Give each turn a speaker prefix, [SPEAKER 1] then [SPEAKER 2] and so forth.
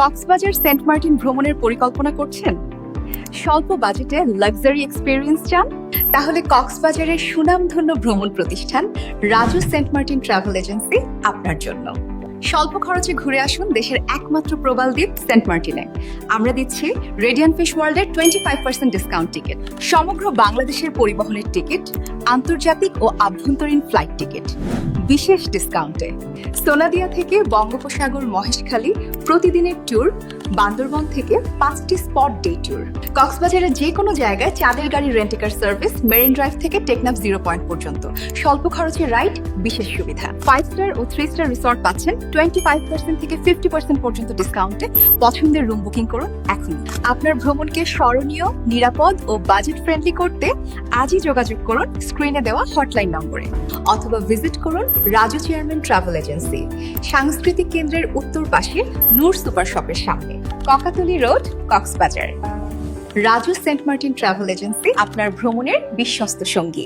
[SPEAKER 1] Cox's Bazar Saint Martin ভ্রমণের পরিকল্পনা করছেন? স্বল্প বাজেটে লাক্সারি এক্সপেরিয়েন্স চান? তাহলে কক্সবাজারের সুনামধন্য ভ্রমণ প্রতিষ্ঠান Raju Saint Martin travel agency আপনার জন্য। স্বল্প খরচে ঘুরে আসুন দেশের একমাত্র প্রবাল দ্বীপ সেন্ট মার্টিনে। আমরা দিচ্ছি রেডিয়ান ফিশ ওয়ার্ল্ডের 25% ডিসকাউন্ট টিকিট, সমগ্র বাংলাদেশের পরিবহনের টিকিট, আন্তর্জাতিক ও আভ্যন্তরীণ ফ্লাইট টিকিট বিশেষ ডিসকাউন্টে। সোনাদিয়া থেকে বঙ্গোপসাগর মহেশখালী প্রতিদিনের ট্যুর, বান্দরবন থেকে 5টি স্পট ডে ট্যুর, কক্সবাজারের যে কোনো জায়গায় চাঁদের গাড়ি রেন্টেকার সার্ভিস, মেরিন ড্রাইভ থেকে টেকনাফ 0 পয়েন্ট পর্যন্ত, স্বল্প খরচে রাইড, বিশেষ সুবিধা। 5 স্টার ও 3 স্টার রিসর্ট পাচ্ছেন 25% থেকে 50% পর্যন্ত ডিসকাউন্টে। পছন্দের রুম বুকিং করুন এখনই। আপনার ভ্রমণকে স্মরণীয়, নিরাপদ ও বাজেট ফ্রেন্ডলি করতে আজই যোগাযোগ করুন স্ক্রিনে দেওয়া হটলাইন নম্বরে, অথবা ভিজিট করুন রাজু চেয়ারম্যান ট্রাভেল এজেন্সি, সাংস্কৃতিক কেন্দ্রের উত্তর পাশে নূর সুপার শপের সামনে, Kokatali road, Cox's Bazar. Raju Saint Martin travel agency আপনার ভ্রমণের বিশ্বস্ত সঙ্গী।